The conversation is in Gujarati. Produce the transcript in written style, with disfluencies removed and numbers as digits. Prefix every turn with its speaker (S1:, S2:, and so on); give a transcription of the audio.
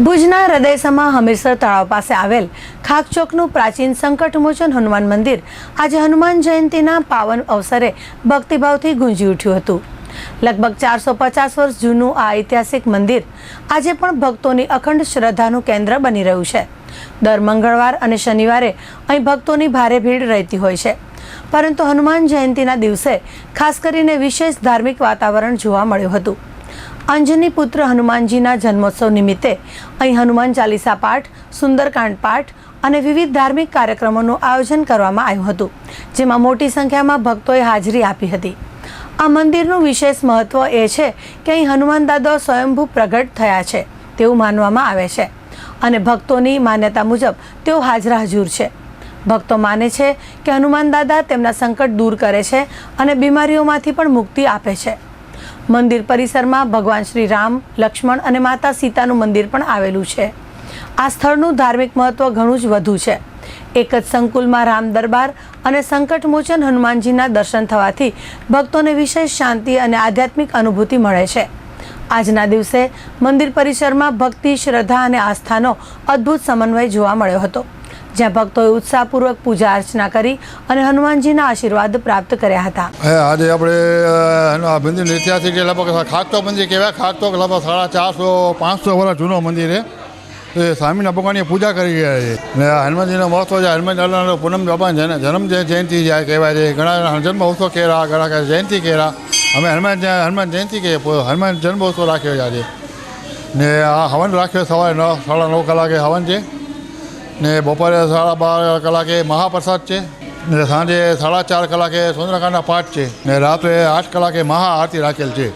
S1: ભુજના હૃદયસમા હમીરસર તળાવ પાસે આવેલ ખાકચોકનું પ્રાચીન સંકટમોચન હનુમાન મંદિર આજે હનુમાન જયંતીના પાવન અવસરે ભક્તિભાવથી ગુંજી ઉઠ્યું હતું। લગભગ 450 વર્ષ જૂનું આ ઐતિહાસિક મંદિર આજે પણ ભક્તોની અખંડ શ્રદ્ધાનું કેન્દ્ર બની રહ્યું છે। દર મંગળવાર અને શનિવારે અહીં ભક્તોની ભારે ભીડ રહેતી હોય છે, પરંતુ હનુમાન જયંતીના દિવસે ખાસ કરીને વિશેષ ધાર્મિક વાતાવરણ જોવા મળ્યું હતું। અંજની પુત્ર હનુમાનજીના જન્મોત્સવ નિમિત્તે અહીં હનુમાન ચાલીસા પાઠ, સુંદરકાંડ પાઠ અને વિવિધ ધાર્મિક કાર્યક્રમોનું આયોજન કરવામાં આવ્યું હતું, જેમાં મોટી સંખ્યામાં ભક્તોએ હાજરી આપી હતી। આ મંદિરનું વિશેષ મહત્વ એ છે કે અહીં હનુમાન દાદા સ્વયંભૂ પ્રગટ થયા છે તેવું માનવામાં આવે છે અને ભક્તોની માન્યતા મુજબ તેઓ હાજરા હજુર છે। ભક્તો માને છે કે હનુમાન દાદા તેમના સંકટ દૂર કરે છે અને બીમારીઓમાંથી પણ મુક્તિ આપે છે। મંદિર પરિસરમાં ભગવાન શ્રી રામ, લક્ષ્મણ અને માતા સીતાનું મંદિર પણ આવેલું છે। આ સ્થળનું ધાર્મિક મહત્વ ઘણું જ વધુ છે। એક જ સંકુલમાં રામ દરબાર અને સંકટમોચન હનુમાનજીના દર્શન થવાથી ભક્તોને વિશેષ શાંતિ અને આધ્યાત્મિક અનુભૂતિ મળે છે। આજના દિવસે મંદિર પરિસરમાં ભક્તિ, શ્રદ્ધા અને આસ્થાનો અદ્ભુત સમન્વય જોવા મળ્યો હતો, જ્યાં ભક્તોએ ઉત્સાહપૂર્વક પૂજા અર્ચના કરી અને હનુમાનજીના આશીર્વાદ પ્રાપ્ત કર્યા હતા।
S2: આજે આપણે મંદિરનો ઐતિહાસિક લગભગ ખાકચોક મંદિર કહેવાય। ખાકચોક લગભગ 450-500 વર્ષ જૂનો મંદિર છે। એ સ્વામીના ભગવાનની પૂજા કરી રહ્યા છે ને હનુમાનજીનો મહત્વ છે। હનુમાન દાદાનો પૂનમ બાપાની જન્મ જયંતિ જાય કહેવાય છે। ઘણા જન્મ ઉત્સવ કર્યા, ઘણા જયંતિ કર્યા। અમે હનુમાન જયંતિ કે હનુમાન જન્મ ઉત્સવ રાખ્યો છે આજે ને આ હવન રાખ્યો સવારે 9-9:30 કલાકે હવન છે ને બપોરે 12:30 કલાકે મહાપ્રસાદ છે ને સાંજે 4:30 કલાકે સુંદરકાંડના પાઠ છે ને રાત્રે 8 કલાકે મહાઆરતી રાખેલ છે।